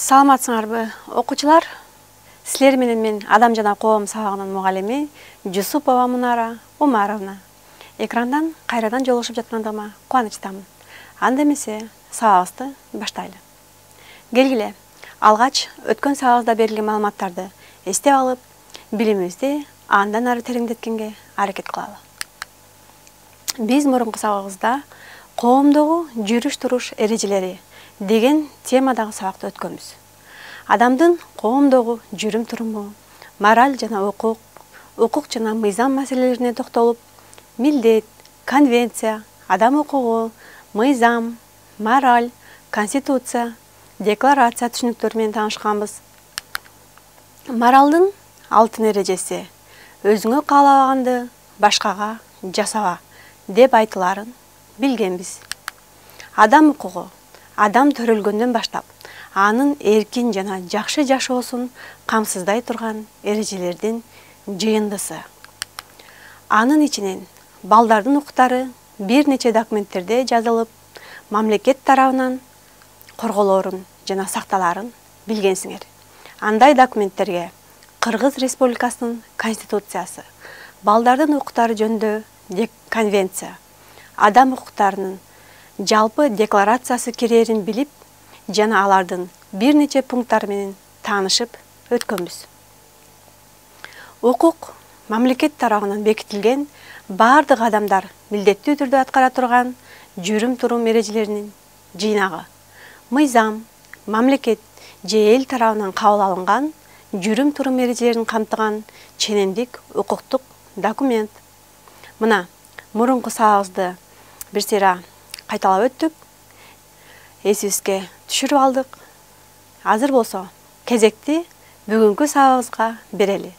Саламатсыңарбы, окуучулар? Силер менен мен Адам жана коом сабагынын мугалими Жусупова Мунара Умаровна. Экрандан кайрадан жолугушуп жаткандыгыма кубанычтамын. Анда эмесе сабагыбызды баштайлы. Келгиле, алгач өткөн сабагыбызда берилген маалыматтарды эстеп алып, билимибизди андан ары тереңдеткенге аракет кылалы. Биз мурунку сабагыбызда коомдогу жүрүш-туруш эрежелери деген темадагы сабакты өткөнбүз. Адамдын коомдогу жүрүм-туруму, мораль жана укук жана мыйзам маселелерине токтолуп, милдет, конвенция, адам укугу, мыйзам, мораль, конституция, декларация түшүнүктөрү менен таанышканбыз. Моралдын алтын эрежеси өзүңө каалабаганды башкага жасаба деп айтыларын билгенбиз. Адам укугу адам төрөлгөндөн баштап анын эркин жана жакшы жашоосун камсыздай турган эрежелердин жыйындысы. Анын ичинен балдардын укуктары бир нече документтерде жазылып, мамлекет тарабынан корголоорун жана сакталарын билгенсиңер. Андай документтерге Кыргыз Республикасынын Конституциясы, балдардын укуктары жөнүндө конвенция, адам укуктарынын жалпы декларациясы кирерин билип, жана алардын бир нече пункттары менен таанышып өткөнбүз. Укук мамлекет тарабынан бекитилген бардык адамдар милдеттүү түрдө аткара турган жүрүм-турум эрежелеринин жыйнагы. Мыйзам, мамлекет же эл тарабынан кабыл алынган жүрүм-турум эрежелерин камтыган ченемдик укуктук документ. Мына, мурунку сабагыбызды бир сыйра кайталап өттүк. Эсибизге түшүрүп алдык. Азыр болсо кезекти бүгүнкү сабагыбызга берели.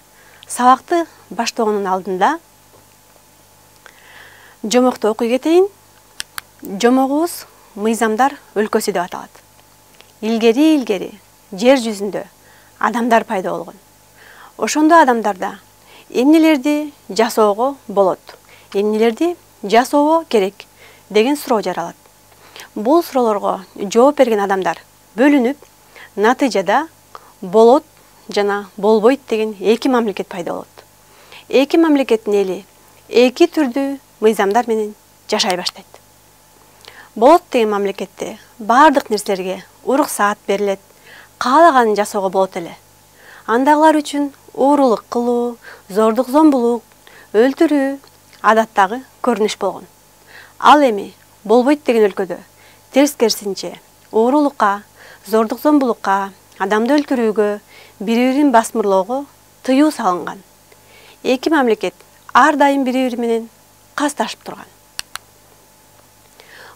Сабакты баштоонун алдында жомокту окуй кетейин. Жомогубуз мыйзамдар өлкөсү деп аталат. Илгери жер жүзүндө адамдар пайда болгон. Ошондо адамдарда эмнелерди жасоого болот, эмнелерди жасообо керек деген суроо жаралат. Бул суроолорго жооп берген адамдар бөлүнүп, натыйжада болот жана болбойт деген эки мамлекет пайда болот. Эки мамлекеттин эли эки түрдүү мыйзамдар менен жашай баштайт. Болот деген мамлекетте бардык нерселерге уруксаат берилет, каалаганын жасоого болот эле. Андагылар үчүн уурулук кылуу, зордук-зомбулук, өлтүрүү адаттагы көрүнүш болгон. Ал эми болбойт деген өлкөдө терскерисинче уурулукка, зордук-зомбулукка, адамды өлтүрүүгө, бири-бирин басмырлоого тыюу салынган. Эки мамлекет ар дайым бири-бири менен касташып турган.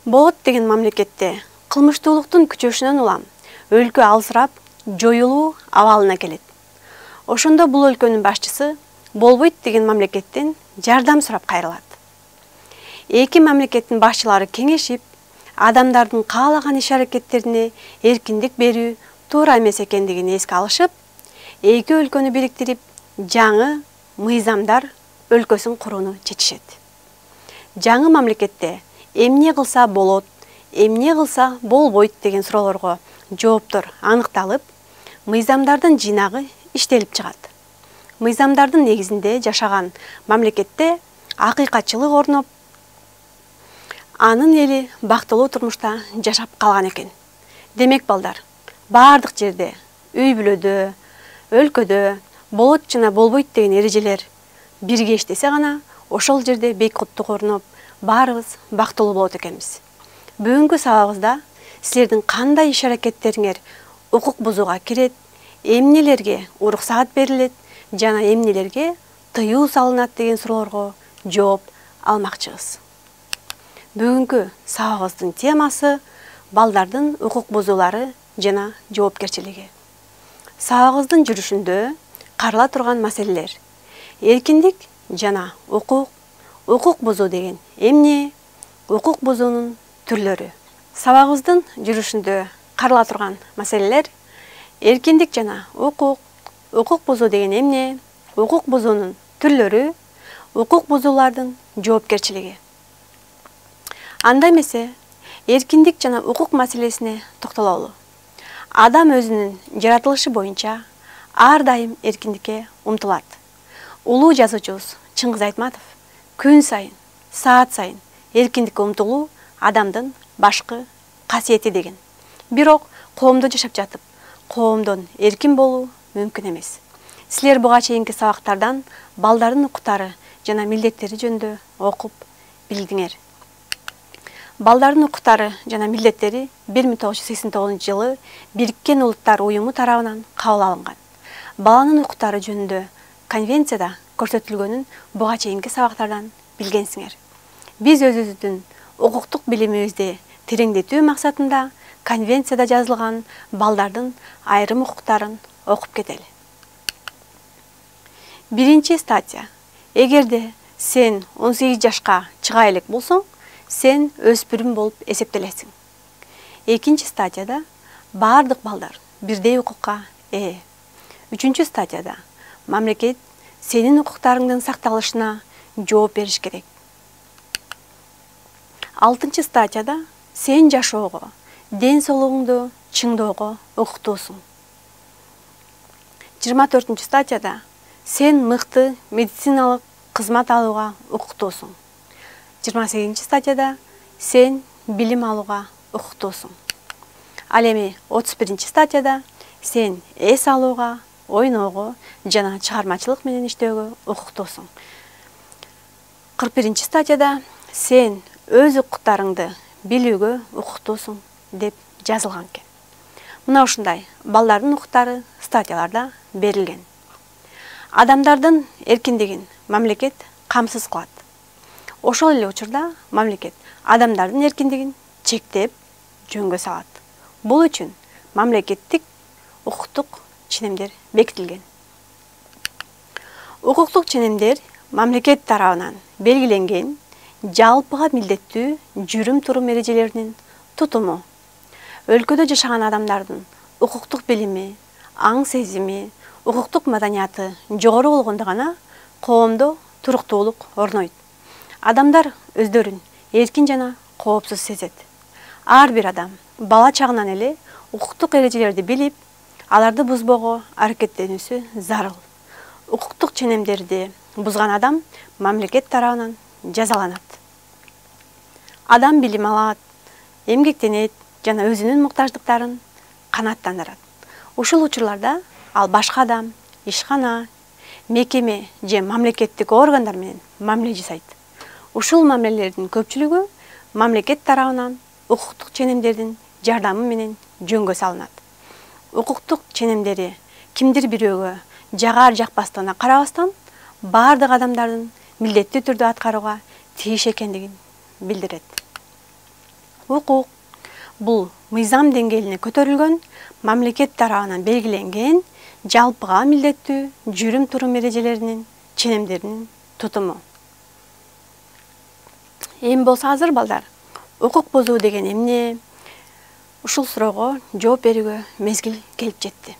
Болот деген мамлекетте кылмыштуулуктун күчөшүнөн улам өлкө алсырап, жоюлуу абалына келет. Ошондо бул өлкөнүн башчысы болбойт деген мамлекеттен жардам сурап кайрылат. Эки мамлекеттин башчылары кеңешип, адамдардын каалаган иш-аракеттерине эркиндик берүү туура эмес экендигин эске алышып, эки өлкөнү бириктирип, жаңы мыйзамдар өлкөсүн курууну чечишет. Жаңы мамлекетте эмне кылса болот, эмне кылса болбойт деген суроолорго жооптор аныкталып, мыйзамдардын жыйнагы иштелип чыгат. Мыйзамдардын негизинде жашаган мамлекетте акыйкатчылык орноп, анын эли бактылуу турмушта жашап калган экен. Демек балдар, бардык жерде, үй-бүлөдө, өлкөдө болот жана болбойт деген эрежелер бирге иштесе гана, ошол жерде бейкуттук орноп, баарыбыз бактылуу болот экенбиз. Бүгүнкү сабагыбызда силердин кандай иш-аракеттериңер укук бузууга кирет, эмнелерге уруксаат берилет жана эмнелерге тыюу салынат деген суроолорго жооп алмакчыбыз. Бүгүнкү сабагыбыздын темасы балдардын укук бузуулары жана жоопкерчилиги. Сабагыбыздын жүрүшүндө карала турган маселелер: эркиндик жана укук бузуу деген эмне, укук бузуунун түрлөрү. Сабагыбыздын жүрүшүндө карала турган маселелер: эркиндик жана укук бузуу деген эмне, укук бузуунун түрлөрү, укук бузуулардын жоопкерчилиги. Анда эмесе эркиндик жана укук маселесине токтололу. Адам өзүнүн жаратылышы боюнча ар дайым эркиндикке умтулат. Улуу жазуучубуз Чыңгыз Айтматов күн сайын, саат сайын эркиндикке умтулуу адамдын башкы касиети деген. Бирок коомдо жашап жатып, коомдон эркин болуу мүмкүн эмес. Силер буга чейинки сабактардан балдардын укуктары жана милдеттери жөнүндө окуп билдиңер. Балдардын укуктары жана милдеттери 1989 жылы Бириккен Улуттар Уюму тарабынан кабыл алынган. Баланын укуктары жөнүндө конвенцияда көрсөтүлгөнүн буга чейинки сабактардан билгенсиңер. Биз өзүбүздүн укуктук билимибизди тереңдетүү максатында конвенцияда жазылган балдардын айрым укуктарын окуп кетели. Биринчи статья. Эгерде сен 18 жашка чыга элек болсоң, сен өспүрүм болуп эсептелесиң. Экинчи статьяда бардык балдар бирдей укукка ээ. Үчүнчү статьяда мамлекет сенин укуктарыңдын сакталышына жооп бериш керек. Алтынчы статьяда сен жашоого, ден соолугуңду чыңдоого укуктуусуң. 24 статьяда сен мыкты медициналык кызмат алууга укуктуусуң. 28 статьяда сен билим алууга укуктуусуң. Ал эми 31 статьяда сен эс алууга, ойноого жана чыгармачылык менен иштөөгө укуктуусуң. 41 статьяда сен өз укуктарыңды билүүгө укуктуусуң деп жазылган экен. Мына ушундай балдардын укуктары статьяларда берилген. Адамдардын эркиндигин мамлекет камсыз кылат. Ошол эле учурда мамлекет адамдардын эркиндигин чектеп, жөнгө салат. Бул үчүн мамлекеттик укуктук ченемдер бекитилген. Укуктук ченемдер мамлекет тарабынан белгиленген жалпыга милдеттүү жүрүм-турум эрежелеринин тутуму. Өлкөдө жашаган адамдардын укуктук билими, аң сезими, укуктук маданияты жогору болгондо гана коомдо туруктуулук орнойт. Адамдар өздөрүн эркин жана коопсуз сезет. Ар бир адам бала чагынан эле укуктук эрежелерди билип, аларды бузбоого аракеттенүүсү зарыл. Укуктук ченемдерди бузган адам мамлекет тарабынан жазаланат. Адам билим алат, эмгектенет жана өзүнүн муктаждыктарын канааттандырат. Ушул учурларда ал башка адам, ишкана, мекеме же мамлекеттик органдар менен мамиле жасайт. Ушул мамилелердин көпчүлүгү мамлекет тарабынан укуктук ченемдердин жардамы менен жөнгө салынат. Укуктук ченемдери кимдир бирөөгө жагар жакпастыгына карабастан, бардык адамдардын милдеттүү түрдө аткарууга тийиш экендигин билдирет. Укук бул мыйзам деңгээлине көтөрүлгөн, мамлекет тарабынан белгиленген жалпыга милдеттүү жүрүм-турум эрежелеринин ченемдеринин тутуму. Эми болсо азыр балдар, укук бузуу деген эмне? Ушул суроого жооп берүүгө мезгил келип жетти.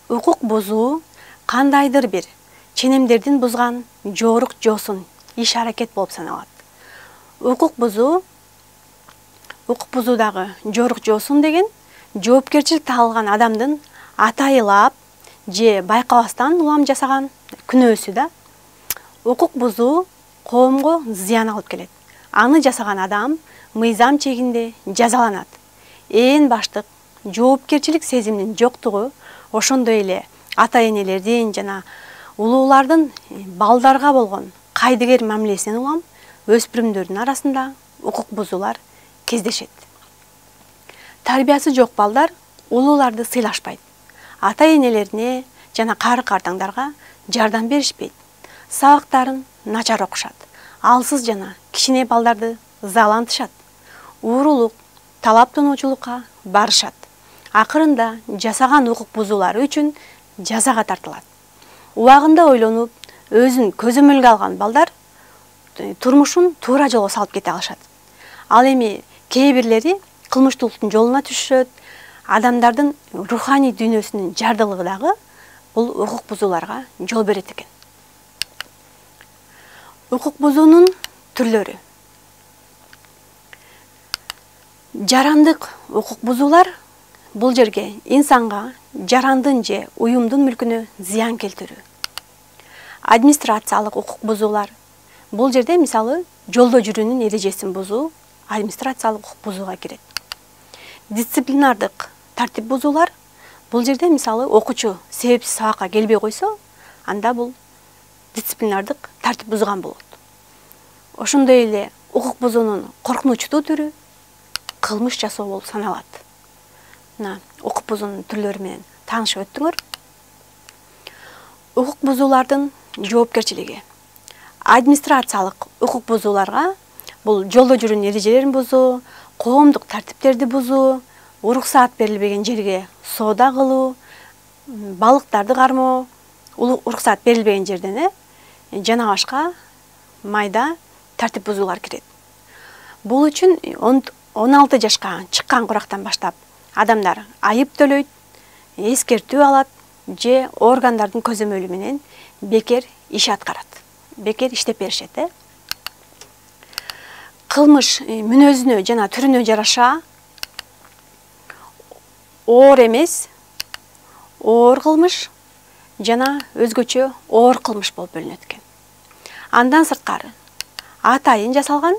Укук бузуу кандайдыр бир ченемдердин бузган жорук жоосун иш-аракет болуп саналат. Укук бузуудагы жорук жоосун деген жоопкерчиликти алган адамдын атайылап же байкабастан улам жасаган күнөөсү да. Укук бузуу коомго зыян алып келет. Аны жасаган адам мыйзам чегинде жазаланат. Ээн баштык жоопкерчилик сезиминин жоктугу, ошондой эле ата-энелердин жана улуулардын балдарга болгон кайдыгер мамилесинен улам өспүрүмдөрдүн арасында укук бузуулар кездешет. Тарбиясы жок балдар улууларды сыйлашпайт. Ата-энелерине жана кары-картаңдарга жардам беришпейт. Сабактарын начар окушат. Алсыз жана кичине балдарды ызалантышат. Уурулук, талаптануучулукка барышат. Акырында жасаган укук бузуулары үчүн жазага тартылат. Убагында ойлонуп, өзүн көзөмөлгө алган балдар турмушун туура жолго салып кете алышат. Ал эми кээ бирлери кылмыштуулуктун жолуна түшүшөт. Адамдардын руханий дүйнөсүнүн жардылыгы дагы бул укук бузууларга жол берет экен. Укук бузуунун түрлөрү. Жарандык укук бузуулар бул жерге инсанга жарандын же уюмдун мүлкүнө зыян келтирүү. Администрациялык укук бузуулар. Бул жерде мисалы жолдо жүрүүнүн эрежесин бузуу администрациялык укук бузууга кирет. Дисциплинардык тартип бузуулар. Бул жерде мисалы окуучу себепсиз сабакка келбей койсо, анда бул дисциплинардык тартип бузган болот. Ошондой эле укук бузуунун коркунучтуу түрү кылмыш жасоо болуп саналат. Мына укук бузуунун түрлөрү менен таанышып өттүңөр. Укук бузуулардын жоопкерчилиги. Администрациялык укук бузууларга бул жолдо жүрүүнүн эрежелерин бузуу, коомдук тартиптерди бузуу, уруксаат берилбеген жерге соода кылуу, балыктарды кармоо, уруксаат берилбеген жерден жана башка майда тартип бузуулар кирет. Бул үчүн 16 жашка чыккан курактан баштап адамдар айып төлөйт, эскертүү алат же органдардын көзөмөлү менен бекер иш аткарат. Бекер иштеп беришет. Кылмыш мүнөзүнө жана түрүнө жараша оор эмес, оор кылмыш жана өзгөчө оор кылмыш болуп бөлүнөт экен. Андан сырткары атайын жасалган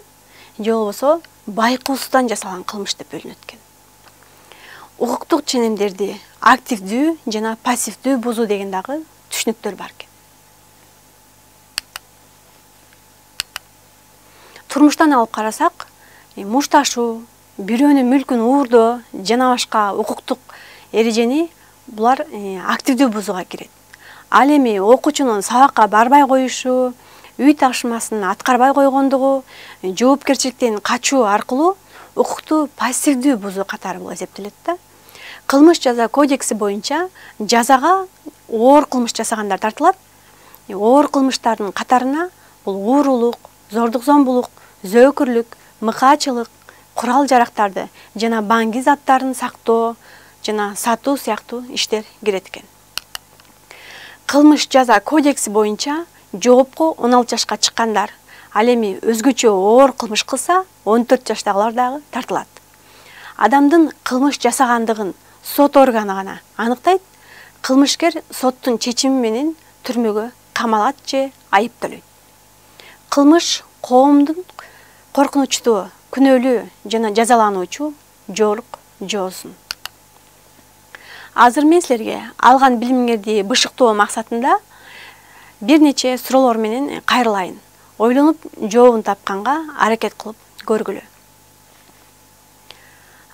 же болбосо байкуусуздан жасалган кылмыш деп бөлүнөт экен. Укуктук ченемдерди активдүү жана пассивдүү бузуу деген дагы түшүнүктөр бар экен. Турмуштан алып карасак, мушташуу, бирөөнүн мүлкүн уурдоо жана башка укуктук эрежени булар активдүү бузууга кирет. Ал эми окуучунун сабакка барбай коюшу, үй тапшырмасын аткарбай койгондугу, жоопкерчиликтен качуу аркылуу укукту пассивдүү бузуу катары бул эсептелет да. Кылмыш жаза кодекси боюнча жазага оор кылмыш жасагандар тартылат. Оор кылмыштардын катарына бул уурулук, зордук зомбулук, зөөкүрлүк, мыкаачылык, курал жарактарды жана баңги заттарын сактоо жана сатуу сыяктуу иштер кирет экен. Кылмыш жаза кодекси боюнча жоопко 16 жашка чыккандар, ал эми өзгөчө оор кылмыш кылса 14 жаштагылар дагы тартылат. Адамдын кылмыш жасагандыгын сот органы гана аныктайт. Кылмышкер соттун чечими менен түрмөгө камалат же айыпталат. Кылмыш коомдун коркунучтуу, күнөөлүү жана жазалануучу жоолук жоосун. Азыр мен силерге алган билимиңерди бышыктоо максатында бир нече суроолор менен кайрылайын. Ойлонуп жообун тапканга аракет кылып көргүлө.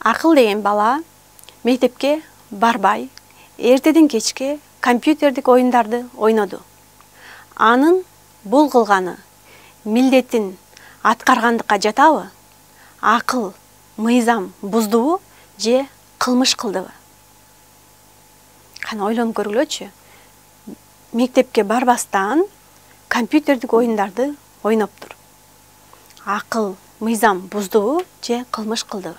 Акыл деген бала мектепке барбай, эртеден кечке компьютердик оюндарды ойноду. Анын бул кылганы милдетин аткаргандыкка жатабы? Акыл, мыйзам буздубу же кылмыш кылдыбы? Кана ойлонуп көргүлөчү. Мектепке барбастан компьютердик оюндарды ойноптур. Акыл, мыйзам буздубу же кылмыш кылдыбы?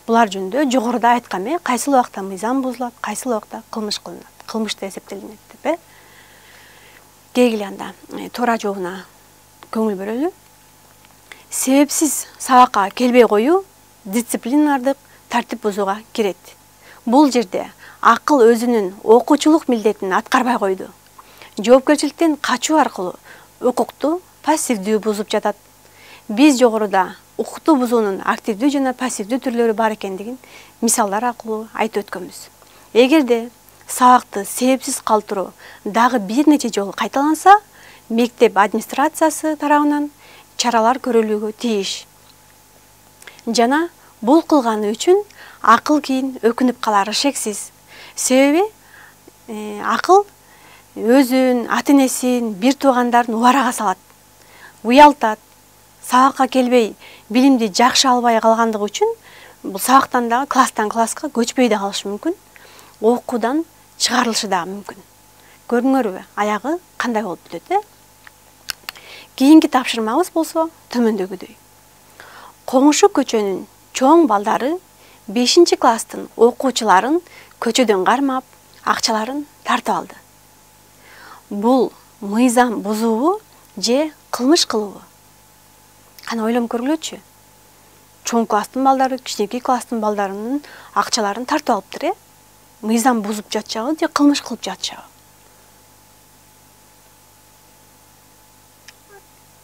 Булар жөнүндө жогоруда айткам, кайсыл убакта мыйзам бузулат, кайсыл убакта кылмыш кылынат, кылмыш деп эсептелинет деп. Келгиле анда туура жообуна көңүл бөлөлү. Себепсиз сабакка келбей коюу дисциплинардык тартип бузууга кирет. Бул жерде акыл өзүнүн окуучулук милдетин аткарбай койду. Жоопкерчиликтен качуу аркылуу укукту пассивдүү бузуп жатат. Биз жогоруда укукту бузуунун активдүү жана пассивдүү түрлөрү бар экендигин мисалдар аркылуу айтып өткөнбүз. Эгерде сабакты себепсиз калтыруу дагы бир нече жолу кайталанса, мектеп администрациясы тарабынан чаралар көрүлүүгө тийиш. Жана бул кылганы үчүн акыл кийин өкүнүп калары шексиз. Себеби акыл өзүн, ата-энесин, бир туугандарын убарага салат, уялтат. Сабакка келбей, билимди жакшы албай калгандыгы үчүн бул сабактан дагы класстан класска көчпөй да калышы мүмкүн. Окуудан чыгарылышы да мүмкүн. Көрдүңөрбү, аягы кандай болуп бүтөт? Кийинки тапшырмабыз болсо төмөндөгүдөй. Коңшу көчөнүн чоң балдары 5-класстын окуучуларын көчөдөн кармап, акчаларын тартып алды. Бул мыйзам бузуубу же кылмыш кылуубу? Кана ойлонуп көргүлөчү. чоң класстын балдары, кичинекей класстын балдарынын акчаларын тартып алыптыр, мыйзам бузуп жатчабы же кылмыш кылып жатчабы.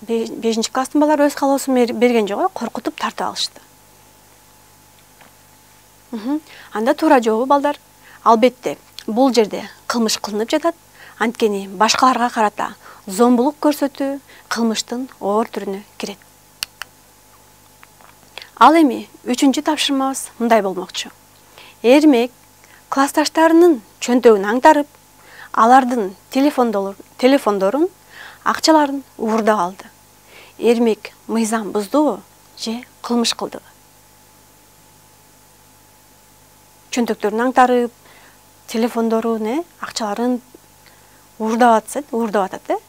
5 класстын балдары өз калоосун берген жок, коркутуп тартып алышты. Анда туура жообу балдар, албетте бул жерде кылмыш кылынып жатат. Анткени башкаларга карата зомбулук көрсөтүү кылмыштын оор түрүнө кирет. Ал эми 3-чү тапшырмабыз мындай болмокчу. Эрмек классташтарынын чөнтөгүн аңтарып, алардын телефондорун, акчаларын уурдап алды. Эрмек мыйзам буздубу же кылмыш кылдыбы? Чөнтөктөрүн аңтарып, телефондорун, акчаларын уурдап атат.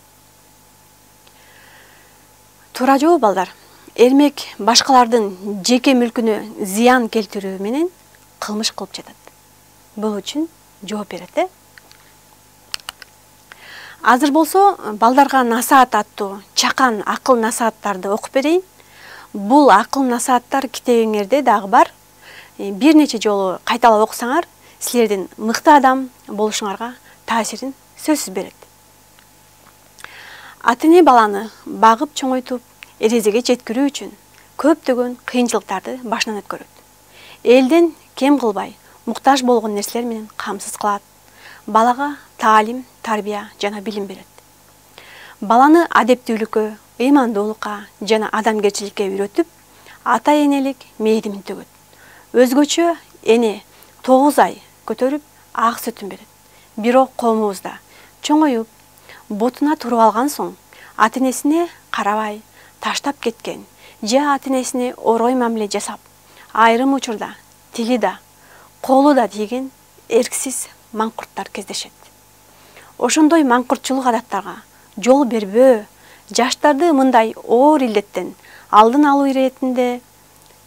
Туура жообу балдар. Эрмек башкалардын жеке мүлкүнө зыян келтирүү менен кылмыш кылып жатат. Бул үчүн жооп берет. Азыр болсо балдарга насаат аттуу чакан акыл насааттарды окуп берейин. Бул акыл насааттар китебиңерде дагы бар. Бир нече жолу кайталап окусаңар, силердин мыкты адам болушуңарга таасирин сөзсүз берет. Ата-эне баланы багып чоңойтуп, эрезеге жеткирүү үчүн көптөгөн кыйынчылыктарды башынан өткөрөт. Элден кем кылбай, муктаж болгон нерселер менен камсыз кылат. Балага таалим, тарбия жана билим берет. Баланы адептүүлүккө, ыймандуулукка жана адамгерчиликке үйрөтүп, ата-энелик мээримин төгөт. Өзгөчө эне 9 ай көтөрүп ак сүтүн берет. Бирок коомубузда чоңоюп, ботуна туруп алган соң, ата-энесине карабай, таштап кеткен, же ата-энесине орой мамиле жасап, айрым учурда тили да, колу да тийген эрксиз маңкурттар кездешет. Ошондой маңкуртчулук адаттарга жол бербөө, жаштарды мындай оор илдеттен алдын алуу иретинде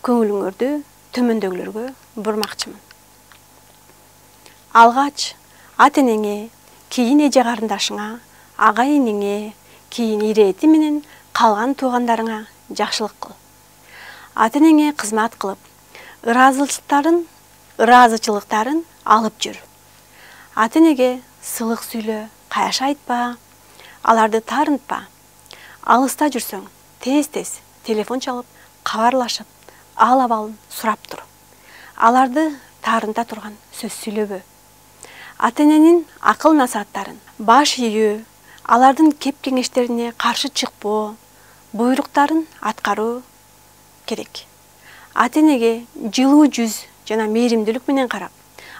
көңүлүңөрдү төмөндөгүлөргө бурмакчымын. Алгач ата-энеңе, кийин эже карындашыңа, агайыныңе, кийин ирети менен калган туугандарыңа жакшылык кыл. Ата-энеңе кызмат кылып, ыраазычылыктарын алып жүр. Ата-энеге сылык сүйлө, каяш айтпа, аларды таарынтпа. Алыста жүрсөң, тез-тез телефон чалып, кабарлашып, ал-абалын сурап тур. Аларды таарынта турган сөз сүйлөбө. Ата-эненин акыл насааттарын баш ийүү, алардын кеп кеңештерине каршы чыкпоо, буйруктарын аткаруу керек. Ата-энеге жылуу жүз жана мээримдүүлүк менен карап,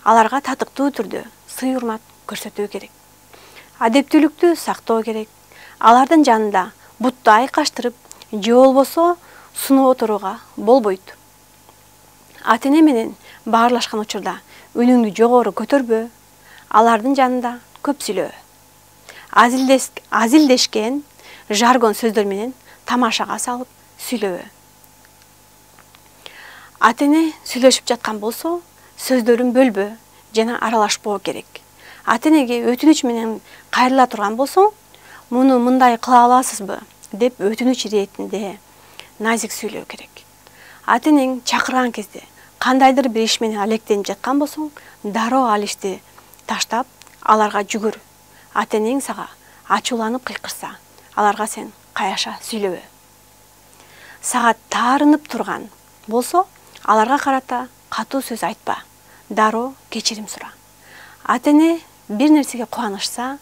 аларга татыктуу түрдө сый-урмат көрсөтүү керек. Адептүүлүктү сактоо керек. Алардын жанында бутту айкаштырып, же болбосо сунуп отурууга болбойт. Ата-эне менен баарлашкан учурда үнүңдү жогору көтөрбө, алардын жанында көп сүйлөбө. Азилдешкен жаргон сөздөр менен тамашага салып сүйлөбө. Ата-эне сүйлөшүп жаткан болсо, сөздөрүн бөлбө жана аралашпоо керек. Ата-энеге өтүнүч менен кайрыла турган болсоң, муну мындай кыла аласызбы деп өтүнүч иретинде назик сүйлөө керек. Ата-энең чакырган кезде кандайдыр бир иш менен алектенип жаткан болсоң, дароо ал ишти таштап, аларга жүгүр. Ата-энең сага ачууланып кыйкырса, аларга сен каяша сүйлөбө. Сага таарынып турган болсо, аларга карата катуу сөз айтпа, дароо кечирим сура. Ата-эне бир нерсеге кубанышса,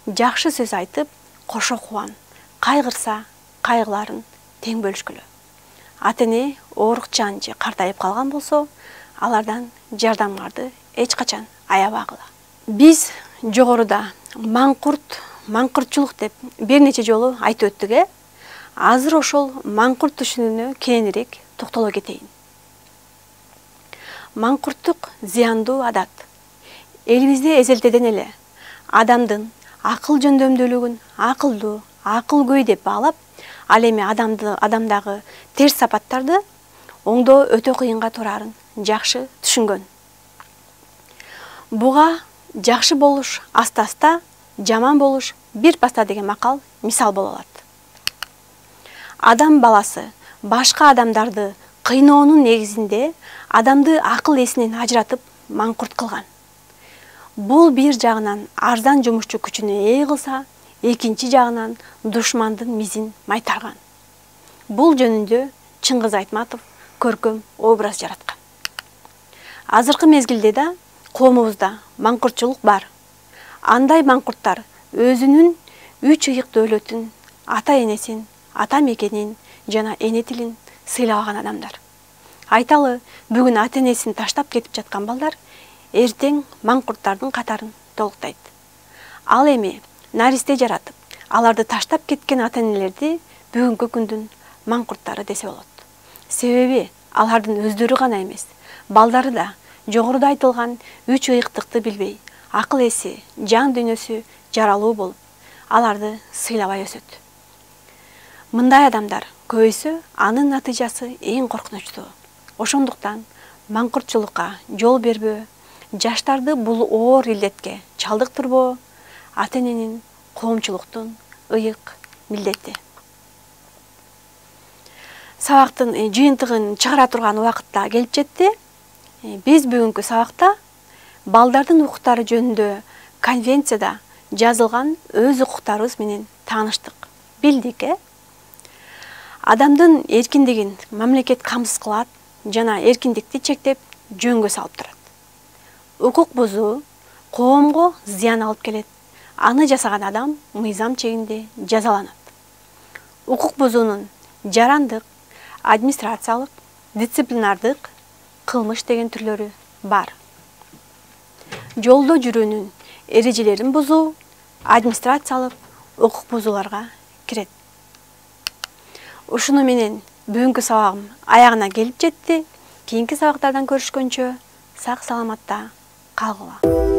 жакшы сөз айтып, кошо кубан. Кайгырса, кайгыларын тең бөлүшкүлө. Ата-эне оорукчан же картайып калган болсо, алардан жардамыңарды эч качан аябагыла. Биз жогоруда маңкуртчулук деп бир нече жолу айтып өттүк. Азыр ошол маңкурт түшүнүүнү кененирээк токтоло кетейин. Маңкурттук зыяндуу адат. Элибизде эзелтеден эле адамдын акыл жөндөмдүүлүгүн акылдуу, акылгөй деп баалап, ал эми адамдагы терс сапаттарды оңдоо өтө кыйынга турарын жакшы түшүнгөн. Буга жакшы болуш аста-аста, жаман болуш бир паста деген макал мисал боло алат. Адам баласы башка адамдарды кыйноонун негизинде адамды акыл эсинен ажыратып маңкурт кылган. Бул бир жагынан арзан жумушчу күчүнө ээ кылса, экинчи жагынан душмандын мизин майтарган. Бул жөнүндө Чыңгыз Айтматов көркөм образ жараткан. Азыркы мезгилде да коомубузда маңкуртчулук бар. Андай маңкурттар өзүнүн 3 ыйык дөөлөтүн, ата энесин, ата мекенин жана эне тилин сыйлаган адамдар. Айталы, бүгүн ата энесин таштап кетип жаткан балдар эртең маңкурттардын катарын толуктайт. Ал эми наристе жаратып, аларды таштап кеткен ата энелерди бүгүнкү күндүн маңкурттары десе болот. Себеби алардын өздөрү гана эмес, балдары да жогоруда айтылган 3 ыйыктыкты билбей, акыл эси, жан дүйнөсү жаралуу болуп, аларды сыйлабай өсөт. Мындай адамдар көбөйсө, анын натыйжасы эң коркунучтуу. Ошондуктан маңкуртчулукка жол бербөө, жаштарды бул оор илдетке чалдыктырбоо ата эненин, коомчулуктун ыйык милдети. Сабактын жыйынтыгын чыгара турган убакытта келип жетти. Биз бүгүнкү сабакта балдардын укуктары жөнүндө конвенцияда жазылган өз укуктарыбыз менен тааныштык, билдик. Адамдын эркиндигин мамлекет камсыз кылат жана эркиндикти чектеп жөнгө салып турат. Укук бузуу коомго зыян алып келет. Аны жасаган адам мыйзам чегинде жазаланат. Укук бузуунун жарандык, администрациялык, дисциплинардык, кылмыш деген түрлөрү бар. Жолдо жүрүүнүн эрежелерин бузуу администрациялык укук бузууларга кирет. Ушуну менен бүгүнкү сабагым аягына келип жетти. Кийинки сабактардан көрүшкөнчө сак саламатта калгыла.